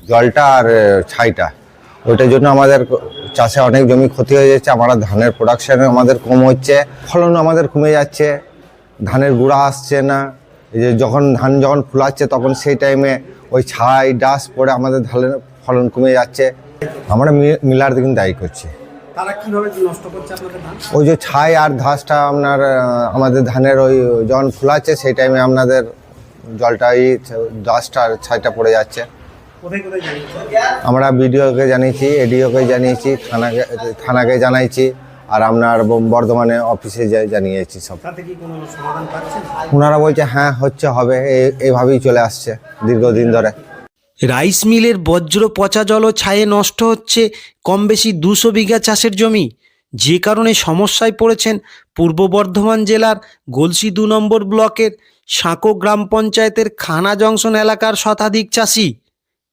জলটা আর ছাইটা, ওইটার জন্য আমাদের চাষে অনেক জমি ক্ষতি হয়ে যাচ্ছে। আমরা ধানের প্রোডাকশন আমাদের কম হচ্ছে, ফলন আমাদের কমে যাচ্ছে, ধানের গুঁড়া আসছে না। এই যে ধান যখন ফুলাচ্ছে তখন সেই টাইমে ওই ছাই ডাস্ট পড়ে আমাদের ধানের ফলন কমে যাচ্ছে। আমরা মিলার দিকে দায়ী করছি। তারা কিভাবে নষ্ট করছে আপনাদের ধান? ওই যে ছাই আর ঘাসটা আমাদের ধানের ওই যখন ফুলাচ্ছে সেই টাইমে আপনাদের জলটা ডাস্ট আর ছাইটা পড়ে যাচ্ছে। আমরা বিডিওকে জানিয়েছি, এডিওকে জানিয়েছি, থানাকে জানাইছি, আর আপনার বর্ধমানে অফিসে জানিয়েছি সব। ওনারা বলছে হ্যাঁ হচ্ছে, হবে, এইভাবেই চলে আসছে দীর্ঘদিন ধরে। রাইস মিলের বজ্র পচা জল ও ছায়ে নষ্ট হচ্ছে কম বেশি 200 বিঘা চাষের জমি, যে কারণে সমস্যায় পড়েছেন পূর্ব বর্ধমান জেলার গলসি 2 নম্বর ব্লকের সাঁকো গ্রাম পঞ্চায়েতের খানা জংশন এলাকার শতাধিক চাষি।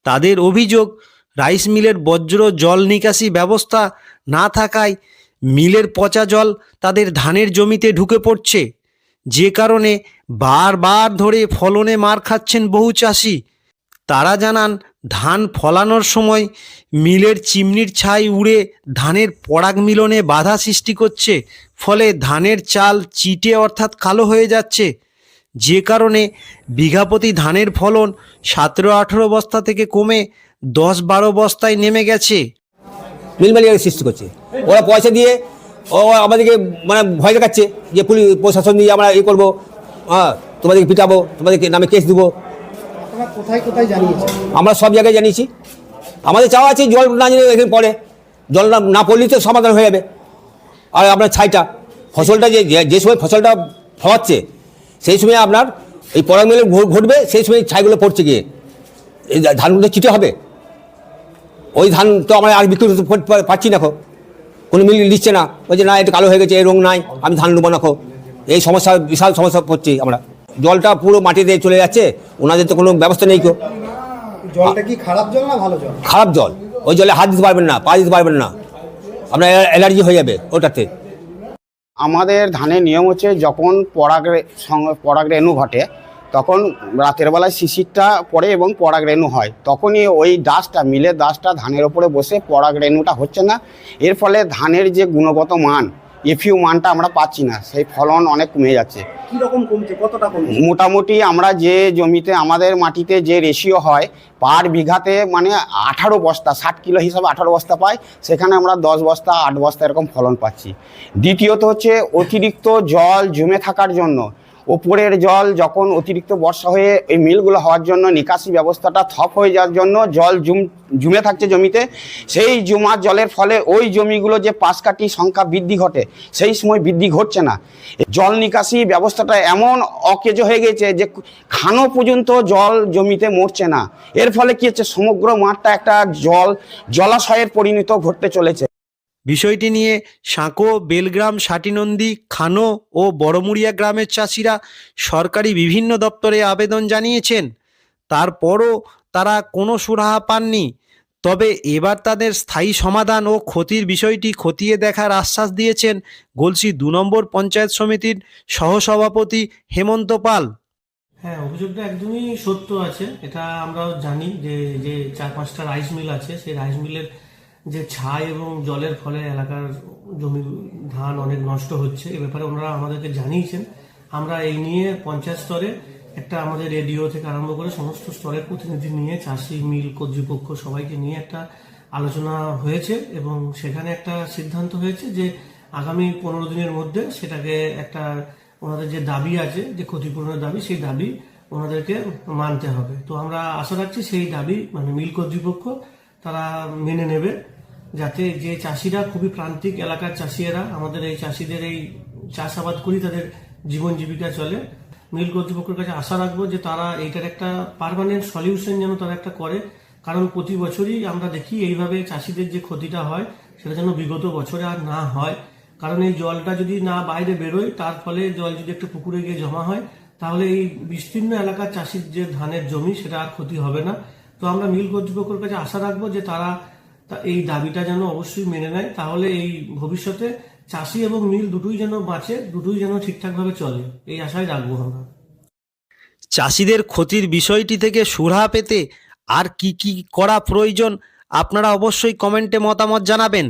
তাদের অভিযোগ, রাইস মিলের বজ্র জল নিকাশি ব্যবস্থা না থাকায় মিলের পচা জল তাদের ধানের জমিতে ঢুকে পড়ছে, যে কারণে বারবার ধরে ফলনে মার খাচ্ছেন বহু চাষি। তারা জানান, ধান ফলানোর সময় মিলের চিমনির ছাই উড়ে ধানের পরাগ মিলনে বাধা সৃষ্টি করছে, ফলে ধানের চাল চিটে অর্থাৎ কালো হয়ে যাচ্ছে, যে কারণে বিঘাপতি ধানের ফলন 17-18 বস্তা থেকে কমে 10-12 বস্তায় নেমে গেছে। মিল মালিকের সৃষ্টি করছে, ওরা পয়সা দিয়ে আমাদেরকে ভয় দেখাচ্ছে যে পুলিশ প্রশাসন দিয়ে আমরা করবো, তোমাদেরকে পিটাবো, তোমাদেরকে নামে কেস দেবো। কোথায় কোথায় জানিয়েছি? আমরা সব জায়গায় জানিয়েছি। আমাদের চাওয়া আছে জল না জানি এখানে পড়ে, জল না পড়লেই তো সমাধান হয়ে যাবে। আর আপনার ছাইটা ফসলটা যে সময় ফসলটা ফলাচ্ছে সেই সময় আপনার এই পরাগ মিলে ঘটবে, সেই সময় ছাইগুলো পড়ছে গিয়ে এই ধানগুলো চিটে হবে। ওই ধান তো আমরা আর বিক্রি করতে পারছি না, কোনো মিল দিচ্ছে না, বলছে না এটা কালো হয়ে গেছে, এই রং নাই, আমি ধান নেবো না। এই সমস্যা, বিশাল সমস্যা পড়ছি আমরা। জলটা পুরো মাটিতে চলে যাচ্ছে, ওনাদের তো কোনো ব্যবস্থা নেই। জলটা কি খারাপ জল না ভালো জল? খারাপ জল, ওই জলে হাত দিতে পারবেন না, পা দিতে পারবেন না, আপনার অ্যালার্জি হয়ে যাবে ওটাতে। আমাদের ধানের নিয়ম হচ্ছে যখন পরাগ রেণু ঘটে তখন রাতের বেলায় শিশিরটা পড়ে এবং পরাগ রেণু হয়, তখনই ওই ডাস্টটা মিলের ডাস্টটা ধানের ওপরে বসে পরাগ রেণুটা হচ্ছে না। এর ফলে ধানের যে গুণগত মান, এফিউ মানটা আমরা পাচ্ছি না, সেই ফলন অনেক কমে যাচ্ছে। কিরকম কমছে, কতটা কমছে? মোটামুটি আমরা যে জমিতে আমাদের মাটিতে যে রেশিও হয় পার বিঘাতে 18 বস্তা, 60 কিলো হিসাবে 18 বস্তা পাই, সেখানে আমরা 10 বস্তা 8 বস্তা এরকম ফলন পাচ্ছি। দ্বিতীয়ত হচ্ছে অতিরিক্ত জল জমে থাকার জন্য, ওপরের জল যখন অতিরিক্ত বর্ষা হয়ে এই মিলগুলো হওয়ার জন্য নিকাশি ব্যবস্থাটা থপ হয়ে যাওয়ার জন্য জল জমে থাকছে জমিতে, সেই জমার জলের ফলে ওই জমিগুলো যে পাশকাঠি সংখ্যা বৃদ্ধি ঘটে সেই সময় বৃদ্ধি ঘটছে না। জল নিকাশি ব্যবস্থাটা এমন অকেজো হয়ে গেছে যে খানো পর্যন্ত জল জমিতে মরছে না। এর ফলে কি হচ্ছে, সমগ্র মাঠটা একটা জলাশয়ের পরিণত ঘটতে চলেছে। বিষয়টি নিয়ে সাঁকো, বেলগ্রাম, সাটিনন্দী, খানো ও বড়মুড়িয়া গ্রামের চাষিরা সরকারি বিভিন্ন দপ্তরে আবেদন জানিয়েছেন, তারপরও তারা কোনো সুরাহা পাননি। তবে এবার তাদের স্থায়ী সমাধান ও ক্ষতির বিষয়টি খতিয়ে দেখার আশ্বাস দিয়েছেন গলসি 2 নম্বর পঞ্চায়েত সমিতির সহসভাপতি হেমন্ত পাল। হ্যাঁ, অভিযোগটা একদমই সত্য আছে। এটা আমরাও জানি যে 4-5টা রাইস মিল আছে, সেই রাইস মিলের যে ছাই এবং জলের ফলে এলাকার জমি ধান অনেক নষ্ট হচ্ছে। এ ব্যাপারে ওনারা আমাদেরকে জানিয়েছেন। আমরা এই নিয়ে পঞ্চায়েত স্তরে একটা, আমাদের রেডিও থেকে আরম্ভ করে সমস্ত স্তরের প্রতিনিধি নিয়ে, চাষি, মিল কর্তৃপক্ষ সবাইকে নিয়ে একটা আলোচনা হয়েছে এবং সেখানে একটা সিদ্ধান্ত হয়েছে যে আগামী 15 দিনের মধ্যে সেটাকে একটা, ওনাদের যে দাবি আছে, যে ক্ষতিপূরণের দাবি, সেই দাবি ওনাদেরকে মানতে হবে। তো আমরা আশা রাখছি সেই দাবি মিল কর্তৃপক্ষ তারা মেনে নেবে, যাতে যে চাষিরা খুবই প্রান্তিক এলাকার চাষিরা, আমাদের এই চাষিদের এই চাষাবাদ করি, তাদের জীবন জীবিকা চলে। মিল কর্তৃপক্ষের কাছে আশা রাখবো যে তারা এইটার একটা পার্মানেন্ট সলিউশন যেন তারা একটা করে, কারণ প্রতি বছরই আমরা দেখি এইভাবে চাষিদের যে ক্ষতিটা হয় সেটা যেন বিগত বছরে আর না হয়। কারণ এই জলটা যদি না বাইরে বেরোয়, তার ফলে জল যদি একটু পুকুরে গিয়ে জমা হয়, তাহলে এই বিস্তীর্ণ এলাকার চাষির যে ধানের জমি সেটা আর ক্ষতি হবে না। তো আমরা মিল কর্তৃপক্ষের কাছে আশা রাখবো যে তারা এই দাবিটা যেন অবশ্যই মেনে নেয়, তাহলে এই ভবিষ্যতে চাষি এবং মিল দুটোই যেন বাঁচে, দুটোই যেন ঠিকঠাকভাবে চলে, এই আশাই রাখবো আমরা। চাষিদের ক্ষতির বিষয়টি থেকে সুরাহা পেতে আর কি করা প্রয়োজন আপনারা অবশ্যই কমেন্টে মতামত জানাবেন।